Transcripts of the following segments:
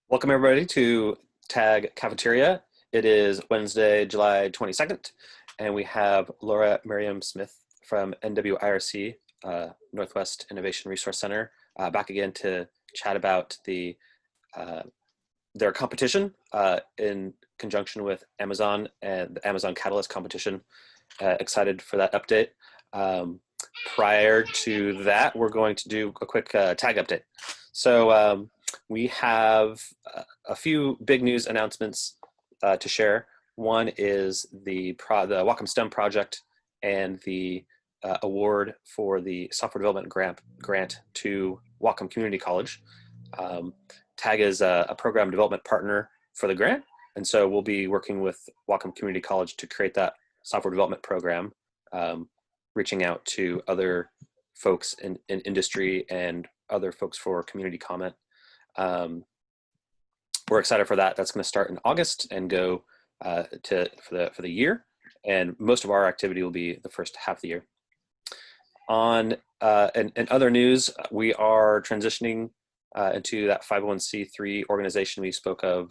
Welcome everybody to TAG Cafeteria. It is Wednesday, July 22nd, and we have Lara Merriam-Smith from NWIRC, Northwest Innovation Resource Center, back again to chat about their competition in conjunction with Amazon and the Amazon Catalyst competition. Excited for that update. Prior to that, we're going to do a quick TAG update. So we have a few big news announcements to share. One is the Whatcom STEM project and the award for the software development grant to Whatcom Community College. TAG is a program development partner for the grant, and so we'll be working with Whatcom Community College to create that software development program, reaching out to other folks in industry and other folks for community comment. We're excited for that. That's going to start in August and go for the year, and most of our activity will be the first half of the year. On and other news, we are transitioning into that 501c3 organization we spoke of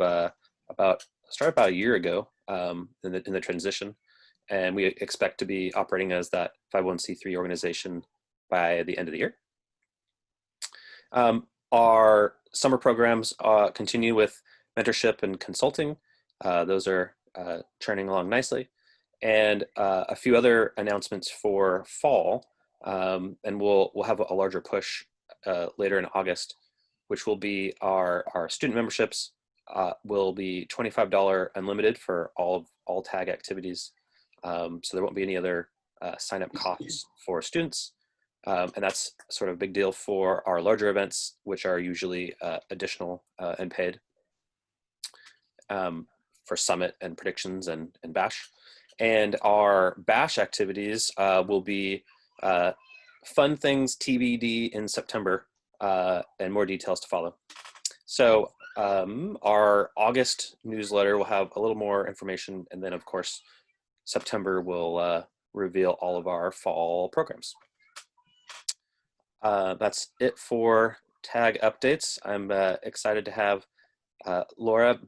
started about a year ago in the transition, and we expect to be operating as that 501c3 organization by the end of the year. Our summer programs continue with mentorship and consulting. Those are churning along nicely. And a few other announcements for fall, and we'll have a larger push later in August, which will be our student memberships will be $25 unlimited for all TAG activities. So there won't be any other sign-up costs for students. And that's sort of a big deal for our larger events, which are usually additional and paid for Summit and Predictions and Bash. And our Bash activities will be fun things TBD in September, and more details to follow. So our August newsletter will have a little more information, and then of course September will reveal all of our fall programs. That's it for TAG updates. I'm excited to have Lara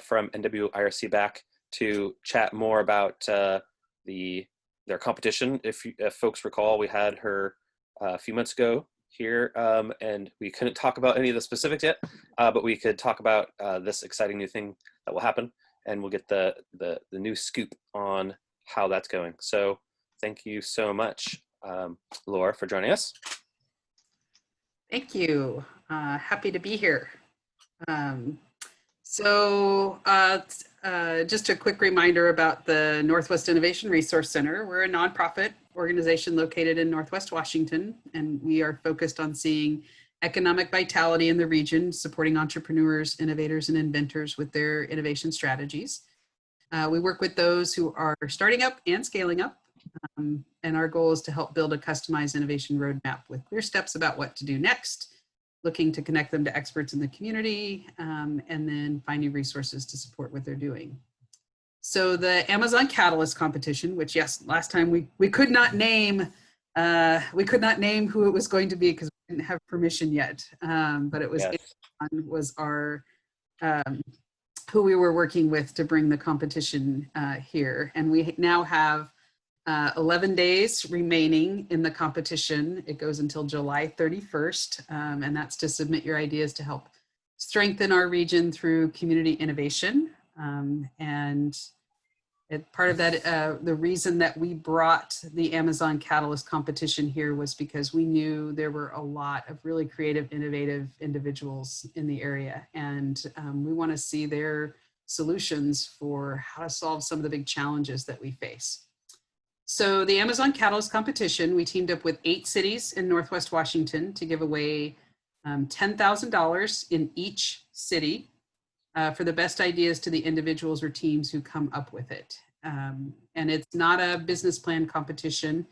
from NWIRC back to chat more about their competition. If folks recall, we had her a few months ago here, and we couldn't talk about any of the specifics yet, but we could talk about this exciting new thing that will happen, and we'll get the new scoop on how that's going. So thank you so much, Lara, for joining us. Thank you. Happy to be here. Just a quick reminder about the Northwest Innovation Resource Center. We're a nonprofit organization located in Northwest Washington, and we are focused on seeing economic vitality in the region, supporting entrepreneurs, innovators, and inventors with their innovation strategies. We work with those who are starting up and scaling up. And our goal is to help build a customized innovation roadmap with clear steps about what to do next, looking to connect them to experts in the community, and then finding resources to support what they're doing. So the Amazon Catalyst competition, which yes, last time we could not name who it was going to be because we didn't have permission yet, but it was Yes. Amazon was our who we were working with to bring the competition here, and we now have 11 days remaining in the competition. It goes until July 31st, and that's to submit your ideas to help strengthen our region through community innovation. And part of that, the reason that we brought the Amazon Catalyst competition here was because we knew there were a lot of really creative, innovative individuals in the area, and we want to see their solutions for how to solve some of the big challenges that we face. So the Amazon Catalyst competition, we teamed up with 8 cities in Northwest Washington to give away $10,000 in each city for the best ideas to the individuals or teams who come up with it. And it's not a business plan competition.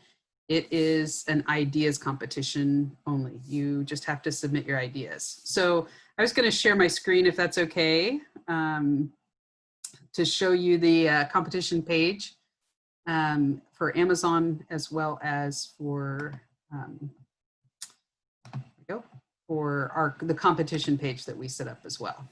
It is an ideas competition only. You just have to submit your ideas. So I was going to share my screen if that's okay, to show you the competition page. For Amazon as well as for the competition page that we set up as well.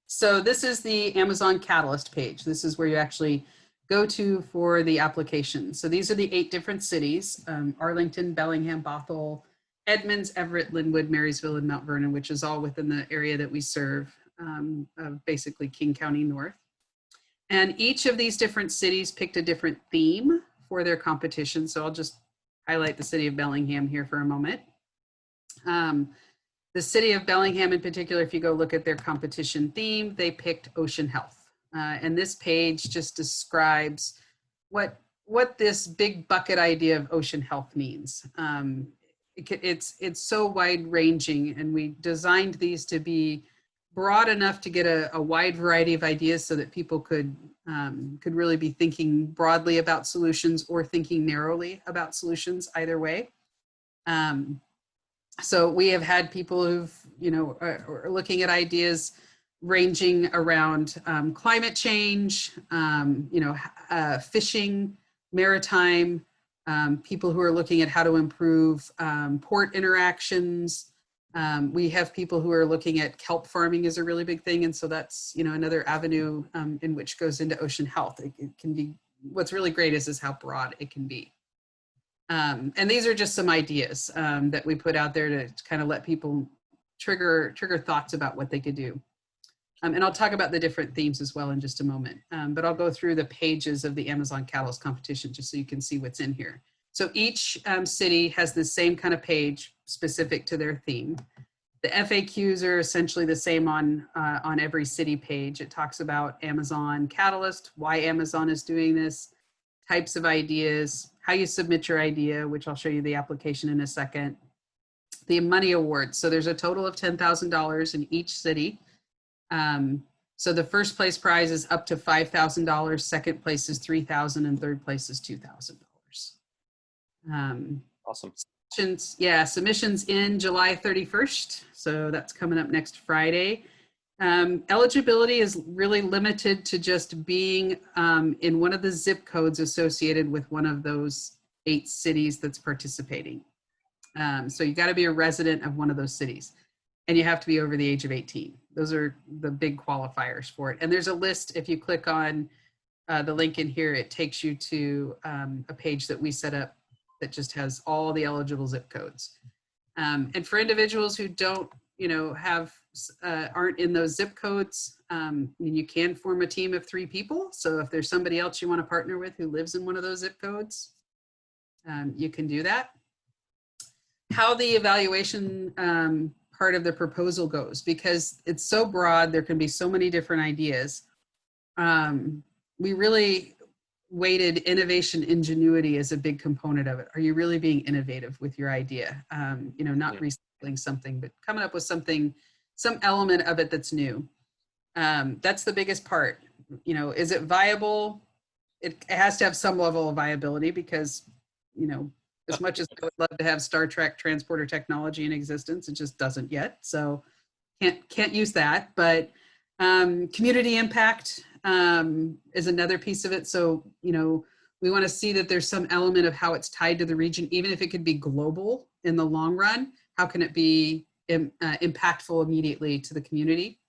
So this is the Amazon Catalyst page. This is where you actually go to for the application. So these are the 8 different cities, Arlington, Bellingham, Bothell, Edmonds, Everett, Linwood, Marysville, and Mount Vernon, which is all within the area that we serve, of basically King County North. And each of these different cities picked a different theme for their competition. So I'll just highlight the city of Bellingham here for a moment. The city of Bellingham in particular, if you go look at their competition theme, they picked ocean health. And this page just describes what this big bucket idea of ocean health means. It's so wide ranging, and we designed these to be broad enough to get a wide variety of ideas so that people could really be thinking broadly about solutions or thinking narrowly about solutions, either way. So we have had people who've, are looking at ideas ranging around climate change, fishing, maritime, people who are looking at how to improve port interactions. We have people who are looking at kelp farming is a really big thing. And so that's, another avenue in which goes into ocean health. It can be, what's really great is how broad it can be. And these are just some ideas that we put out there to kind of let people trigger thoughts about what they could do. And I'll talk about the different themes as well in just a moment. But I'll go through the pages of the Amazon Catalyst competition just so you can see what's in here. So each city has the same kind of page specific to their theme. The FAQs are essentially the same on every city page. It talks about Amazon Catalyst, why Amazon is doing this, types of ideas, how you submit your idea, which I'll show you the application in a second. The money awards. So there's a total of $10,000 in each city. So the first place prize is up to $5,000, second place is $3,000, and third place is $2,000. Awesome. Submissions in July 31st. So that's coming up next Friday. Eligibility is really limited to just being in one of the zip codes associated with one of those 8 cities that's participating. So you got to be a resident of one of those cities, and you have to be over the age of 18. Those are the big qualifiers for it. And there's a list. If you click on the link in here, it takes you to a page that we set up that just has all the eligible zip codes. And for individuals who don't, aren't in those zip codes, you can form a team of 3 people. So if there's somebody else you want to partner with who lives in one of those zip codes, you can do that. How the evaluation part of the proposal goes, because it's so broad, there can be so many different ideas. We really weighted innovation ingenuity as a big component of it. Are you really being innovative with your idea? Not recycling something, but coming up with something, some element of it that's new. That's the biggest part. Is it viable? It has to have some level of viability because, as much as I would love to have Star Trek transporter technology in existence, it just doesn't yet. So can't use that. But community impact is another piece of it. So, we want to see that there's some element of how it's tied to the region, even if it could be global in the long run. How can it be impactful immediately to the community?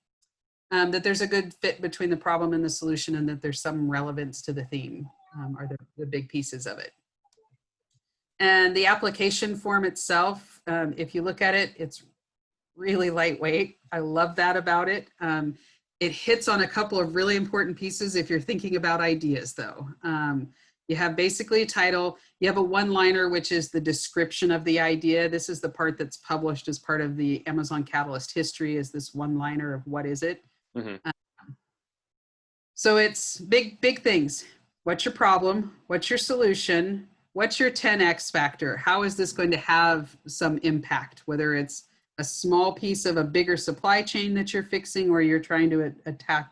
That there's a good fit between the problem and the solution, and that there's some relevance to the theme are the big pieces of it. And the application form itself, if you look at it, it's really lightweight. I love that about it. It hits on a couple of really important pieces if you're thinking about ideas, though. You have basically a title. You have a one-liner, which is the description of the idea. This is the part that's published as part of the Amazon Catalyst history, is this one-liner of what is it. Mm-hmm. So it's big things. What's your problem? What's your solution? What's your 10x factor? How is this going to have some impact, whether it's a small piece of a bigger supply chain that you're fixing, or you're trying to attack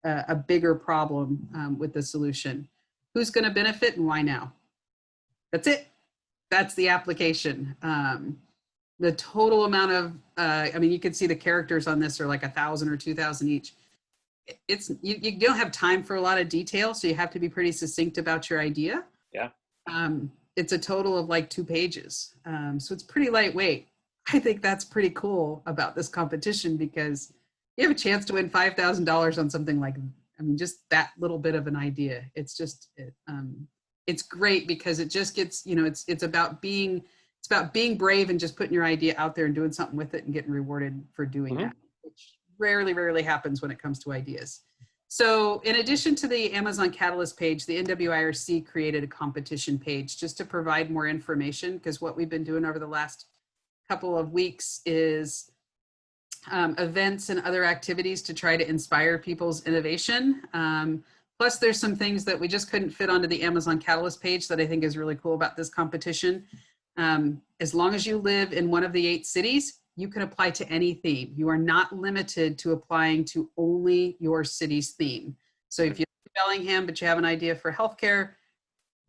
a bigger problem with the solution? Who's going to benefit and why now? That's it. That's the application. The total amount of, you can see the characters on this are like 1,000 or 2,000 each. You don't have time for a lot of detail, so you have to be pretty succinct about your idea. Yeah. It's a total of like 2 pages. So it's pretty lightweight. I think that's pretty cool about this competition because, you have a chance to win $5,000 on something like, I mean, just that little bit of an idea. It's just, it's great because it just gets, you know, it's about being brave and just putting your idea out there and doing something with it and getting rewarded for doing that, which rarely happens when it comes to ideas. So in addition to the Amazon Catalyst page, the NWIRC created a competition page just to provide more information, because what we've been doing over the last couple of weeks is events and other activities to try to inspire people's innovation. Plus there's some things that we just couldn't fit onto the Amazon Catalyst page that I think is really cool about this competition. As long as you live in one of the 8 cities, you can apply to any theme. You are not limited to applying to only your city's theme. So if you live in Bellingham, but you have an idea for healthcare,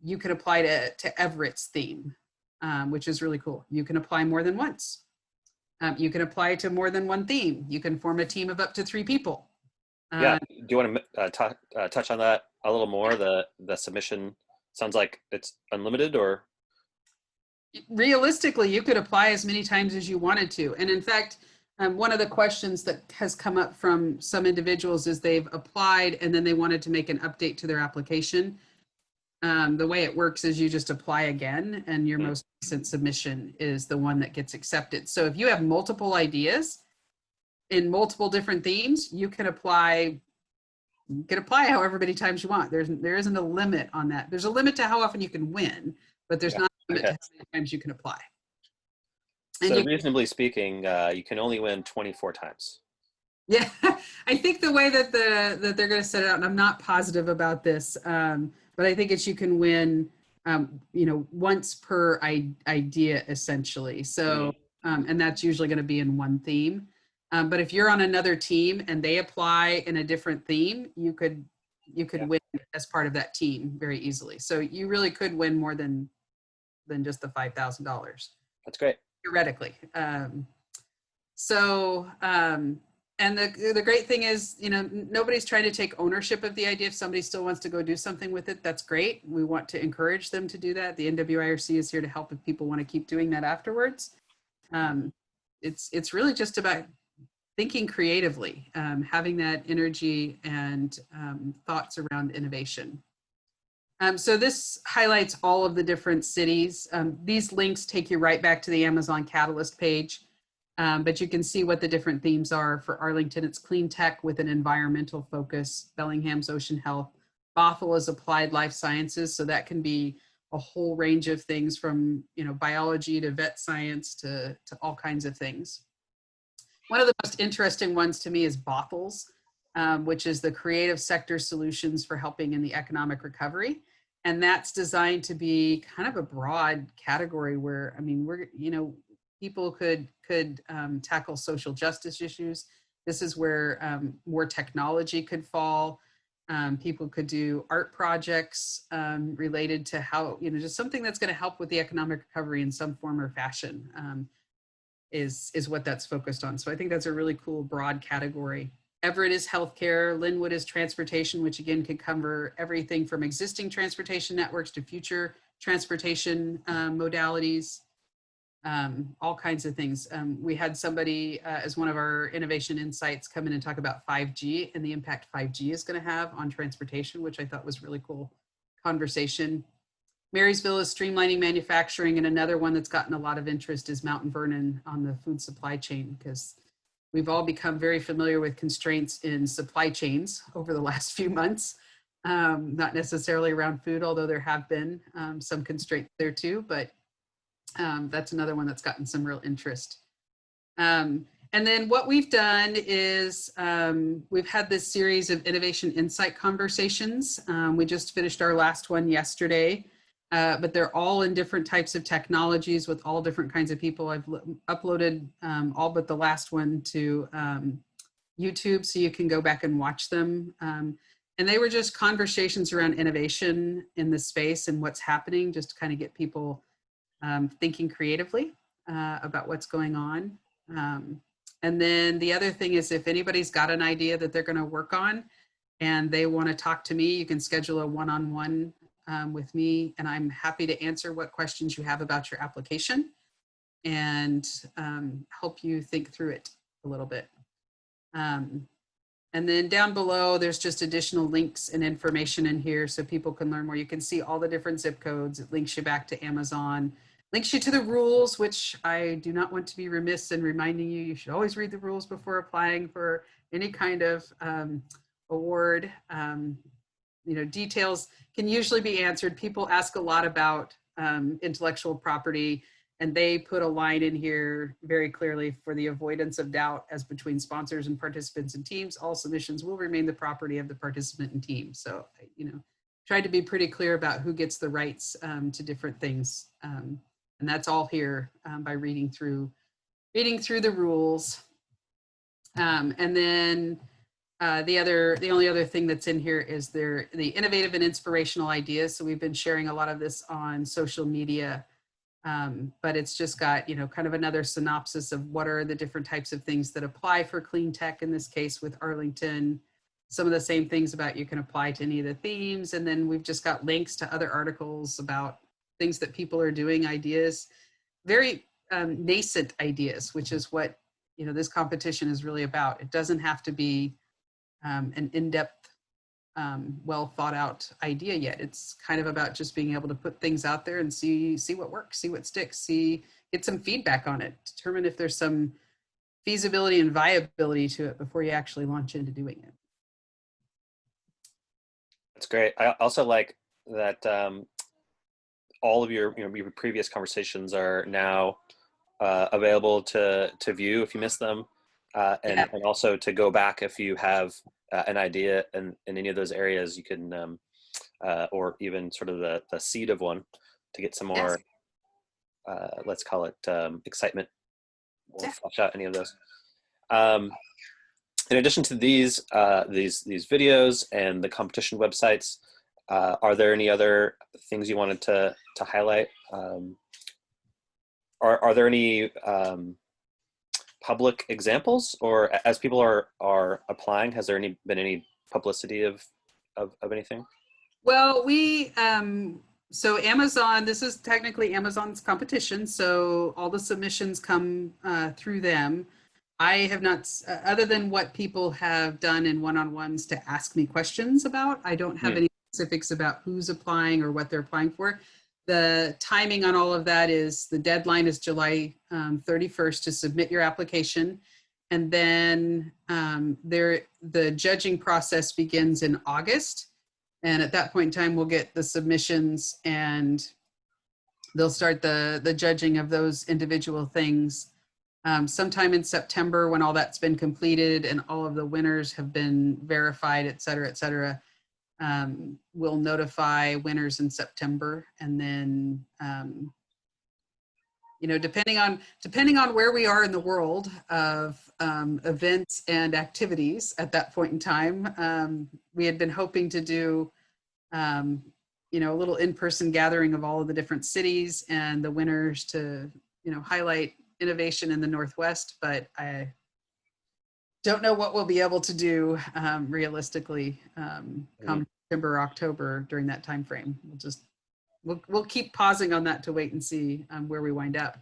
you can apply to Everett's theme, which is really cool. You can apply more than once. You can apply to more than one theme. You can form a team of up to 3 people. Yeah, do you want to touch on that a little more? The submission sounds like it's unlimited, or? Realistically, you could apply as many times as you wanted to. And in fact, one of the questions that has come up from some individuals is they've applied and then they wanted to make an update to their application. The way it works is you just apply again and your most recent submission is the one that gets accepted. So if you have multiple ideas in multiple different themes, you can apply however many times you want. There isn't a limit on that. There's a limit to how often you can win, but there's not a limit to how many times you can apply. And so reasonably speaking, you can only win 24 times. Yeah, I think the way that that they're going to set it out, and I'm not positive about this, but I think it's you can win, you know, once per idea essentially. So, and that's usually going to be in one theme. But if you're on another team and they apply in a different theme, you could win as part of that team very easily. So you really could win more than just the $5,000. That's great. Theoretically. And the great thing is, you know, nobody's trying to take ownership of the idea. If somebody still wants to go do something with it, that's great. We want to encourage them to do that. The NWIRC is here to help if people want to keep doing that afterwards. It's really just about thinking creatively, having that energy and thoughts around innovation. So this highlights all of the different cities. These links take you right back to the Amazon Catalyst page. But you can see what the different themes are. For Arlington, it's clean tech with an environmental focus. Bellingham's ocean health. Bothell is applied life sciences. So that can be a whole range of things from, you know, biology to vet science to all kinds of things. One of the most interesting ones to me is Bothell's, which is the creative sector solutions for helping in the economic recovery. And that's designed to be kind of a broad category where, I mean, people could tackle social justice issues. This is where more technology could fall. People could do art projects related to how, you know, just something that's going to help with the economic recovery in some form or fashion is what that's focused on. So I think that's a really cool broad category. Everett is healthcare. Linwood is transportation, which again could cover everything from existing transportation networks to future transportation modalities. All kinds of things. We had somebody as one of our innovation insights come in and talk about 5G and the impact 5G is going to have on transportation, which I thought was really cool conversation. Marysville is streamlining manufacturing, and another one that's gotten a lot of interest is Mount Vernon on the food supply chain, because we've all become very familiar with constraints in supply chains over the last few months. Not necessarily around food, although there have been some constraints there too, but that's another one that's gotten some real interest. And then what we've done is we've had this series of innovation insight conversations. We just finished our last one yesterday, but they're all in different types of technologies with all different kinds of people. I've uploaded all but the last one to YouTube, so you can go back and watch them. And they were just conversations around innovation in the space and what's happening, just to kind of get people thinking creatively about what's going on. And then the other thing is, if anybody's got an idea that they're going to work on and they want to talk to me, you can schedule a one-on-one with me, and I'm happy to answer what questions you have about your application and help you think through it a little bit. And then down below, there's just additional links and information in here so people can learn more. You can see all the different zip codes. It links you back to Amazon, links you to the rules, which I do not want to be remiss in reminding you, you should always read the rules before applying for any kind of award. Details can usually be answered. People ask a lot about intellectual property, and they put a line in here very clearly for the avoidance of doubt as between sponsors and participants and teams. All submissions will remain the property of the participant and team. So, tried to be pretty clear about who gets the rights to different things. And that's all here by reading through the rules. And then the only other thing that's in here is the innovative and inspirational ideas. So we've been sharing a lot of this on social media. But it's just got, kind of another synopsis of what are the different types of things that apply for clean tech in this case with Arlington. Some of the same things about you can apply to any of the themes. And then we've just got links to other articles about things that people are doing, ideas, very nascent ideas, which is what, this competition is really about. It doesn't have to be an in-depth well thought out idea yet. It's kind of about just being able to put things out there and see what works, see what sticks, get some feedback on it, determine if there's some feasibility and viability to it before you actually launch into doing it. That's great. I also like that all of your previous conversations are now available to view if you miss them, and also to go back if you have an idea in any of those areas. You can, or even sort of the seed of one, to get some more, let's call it excitement, or flesh out any of those. In addition to these videos and the competition websites, are there any other things you wanted to highlight? Are there any public examples, or as people are applying, has there been any publicity of anything? Well, so Amazon, this is technically Amazon's competition, so all the submissions come through them. I have not, other than what people have done in one-on-ones to ask me questions about, I don't have any specifics about who's applying or what they're applying for. The timing on all of that is, the deadline is July 31st to submit your application. And then the judging process begins in August. And at that point in time, we'll get the submissions and they'll start the judging of those individual things sometime in September, when all that's been completed and all of the winners have been verified, et cetera, et cetera. We'll notify winners in September, and then, depending on where we are in the world of events and activities at that point in time, we had been hoping to do, a little in-person gathering of all of the different cities and the winners to, highlight innovation in the Northwest, but I don't know what we'll be able to do realistically come September or October during that time frame. We'll keep pausing on that to wait and see where we wind up.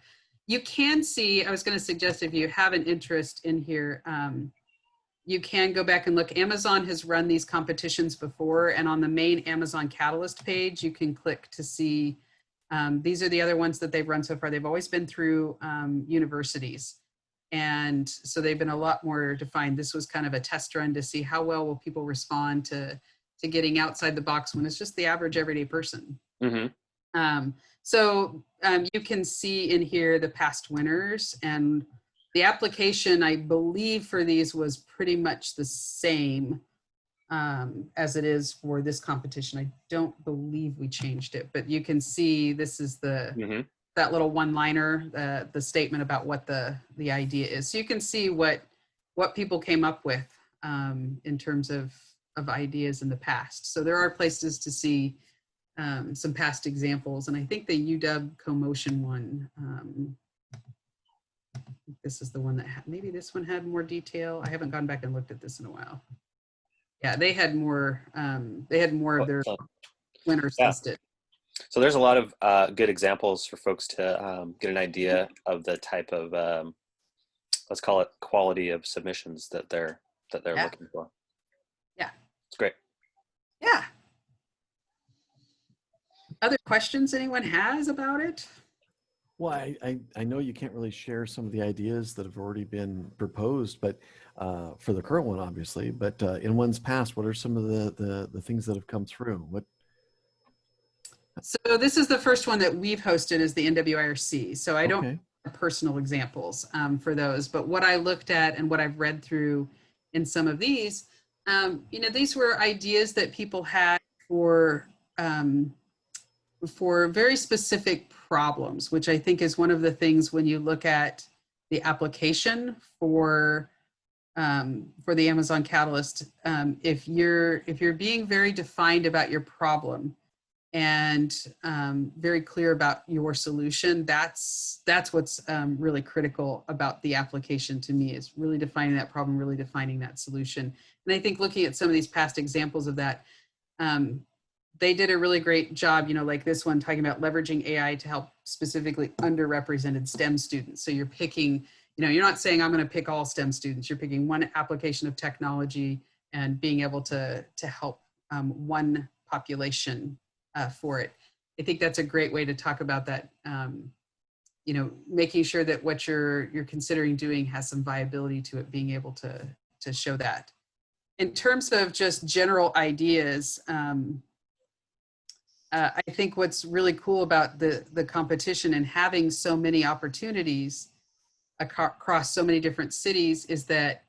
You can see, I was going to suggest, if you have an interest in here, you can go back and look. Amazon has run these competitions before, and on the main Amazon Catalyst page, you can click to see, these are the other ones that they've run so far. They've always been through universities. And so they've been a lot more defined. This was kind of a test run to see how well will people respond to getting outside the box when it's just the average everyday person. Mm-hmm. So you can see in here the past winners, and the application, I believe, for these was pretty much the same as it is for this competition. I don't believe we changed it, but you can see this is the that little one-liner, the statement about what the idea is. So you can see what people came up with in terms of ideas in the past. So there are places to see some past examples, and I think the UW CoMotion one, this is the one that maybe this one had more detail. I haven't gone back and looked at this in a while. Yeah, they had more of their winners listed. So there's a lot of good examples for folks to get an idea of the type of, let's call it, quality of submissions that they're that they're Yeah. looking for. Yeah. It's great. Yeah. Other questions anyone has about it? Well, I know you can't really share some of the ideas that have already been proposed, but for the current one, obviously, but in one's past, what are some of the things that have come through? What? So this is the first one that we've hosted is the NWIRC. So I don't Okay. have personal examples for those, but what I looked at and what I've read through in some of these, these were ideas that people had for very specific problems, which I think is one of the things when you look at the application for the Amazon Catalyst. If you're being very defined about your problem and very clear about your solution, that's what's really critical about the application to me, is really defining that problem, really defining that solution. And I think looking at some of these past examples of that, they did a really great job, like this one talking about leveraging AI to help specifically underrepresented STEM students. So you're picking, you're not saying I'm going to pick all STEM students. You're picking one application of technology and being able to help one population for it. I think that's a great way to talk about that. Making sure that what you're considering doing has some viability to it, being able to show that. In terms of just general ideas, I think what's really cool about the competition and having so many opportunities across so many different cities is that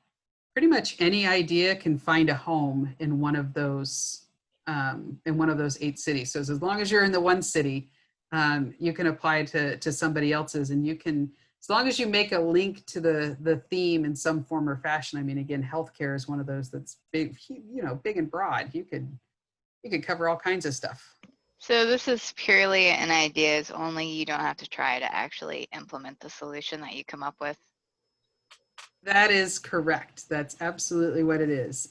pretty much any idea can find a home in one of those 8 cities. So as long as you're in the one city, you can apply to somebody else's, and you can, as long as you make a link to the theme in some form or fashion. I mean, again, healthcare is one of those that's big, big and broad. You could cover all kinds of stuff. So this is purely an ideas only. You don't have to try to actually implement the solution that you come up with. That is correct. That's absolutely what it is.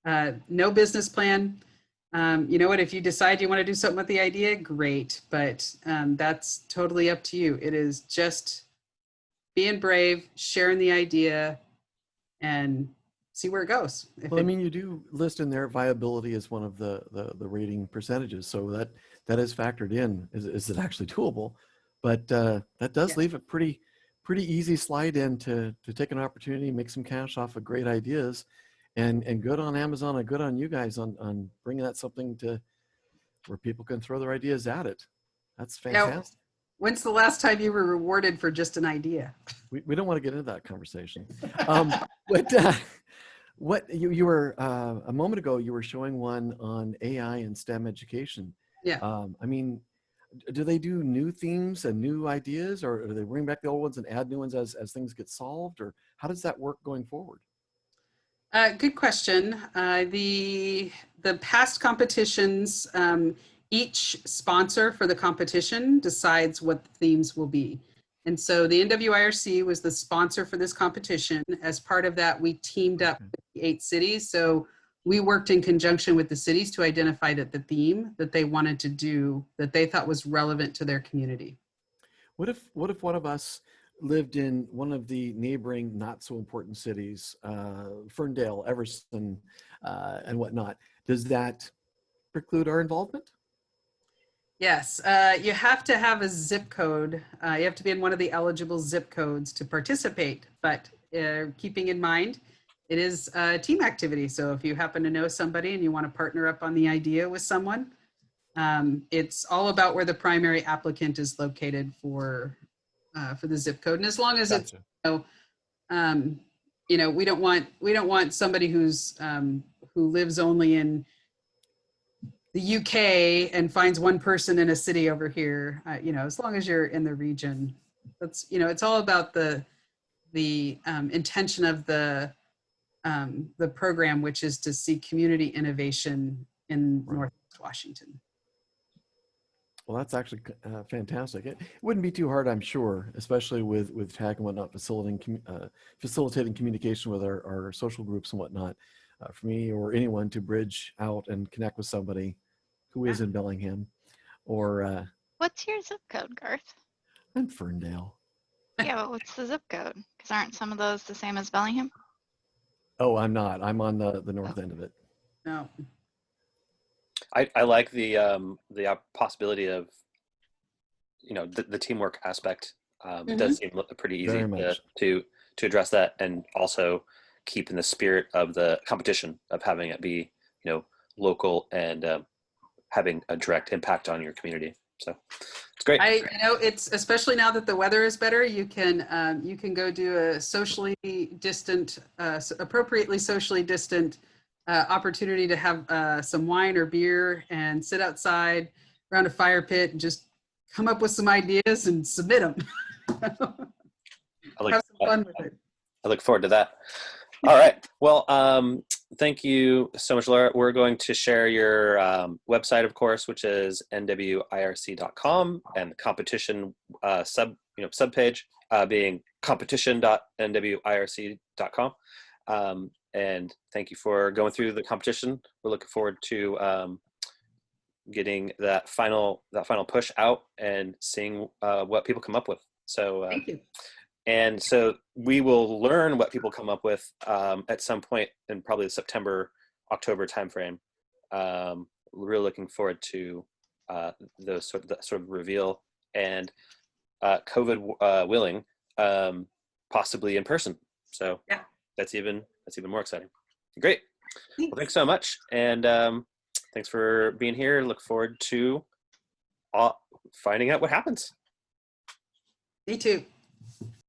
No business plan. You know what? If you decide you want to do something with the idea, great. But that's totally up to you. It is just being brave, sharing the idea, and see where it goes. Well, I mean, you do list in there viability as one of the rating percentages, so that is factored in. Is it actually doable? But that does leave a pretty easy slide in to take an opportunity, make some cash off of great ideas, and good on Amazon and good on you guys on bringing that something to where people can throw their ideas at it. That's fantastic. When's the last time you were rewarded for just an idea? We don't want to get into that conversation. What you were a moment ago, you were showing one on AI and STEM education. Yeah. I mean, do they do new themes and new ideas, or do they bring back the old ones and add new ones as things get solved, or how does that work going forward? Good question. The past competitions, each sponsor for the competition decides what the themes will be. And so the NWIRC was the sponsor for this competition. As part of that, we teamed up with the 8 cities. So we worked in conjunction with the cities to identify that the theme that they wanted to do, that they thought was relevant to their community. What if one of us lived in one of the neighboring not so important cities, Ferndale, Everson, and whatnot? Does that preclude our involvement? Yes, you have to have a zip code. You have to be in one of the eligible zip codes to participate, but keeping in mind, it is a team activity. So if you happen to know somebody and you want to partner up on the idea with someone, it's all about where the primary applicant is located for the zip code. And as long as it's, we don't want somebody who's who lives only in the UK and finds one person in a city over here. As long as you're in the region, that's, it's all about the intention of the program, which is to see community innovation in Northwest Washington. Well, that's actually fantastic. It wouldn't be too hard, I'm sure, especially with TAG and whatnot, facilitating communication with our social groups and whatnot, for me or anyone to bridge out and connect with somebody who is in Bellingham or... What's your zip code, Garth? I'm Ferndale. Yeah, but what's the zip code? Because aren't some of those the same as Bellingham? Oh, I'm not. I'm on the north end of it. No. I like the possibility of, the teamwork aspect. It does seem pretty easy Very much. to address that, and also keep in the spirit of the competition of having it be, local and having a direct impact on your community. So it's great. It's especially now that the weather is better, you can go do a socially distant, appropriately socially distant opportunity to have some wine or beer and sit outside around a fire pit and just come up with some ideas and submit them. Have some fun with it. I look forward to that. All right. Well, thank you so much, Lara. We're going to share your website, of course, which is nwirc.com, and the competition subpage being competition.nwirc.com. And thank you for going through the competition. We're looking forward to getting that final push out and seeing what people come up with. So Thank you. And so we will learn what people come up with at some point in probably the September, October timeframe. Really looking forward to that sort of reveal, and COVID willing, possibly in person. So yeah, that's even more exciting. Great. Well, thanks so much, and thanks for being here. Look forward to finding out what happens. Me too.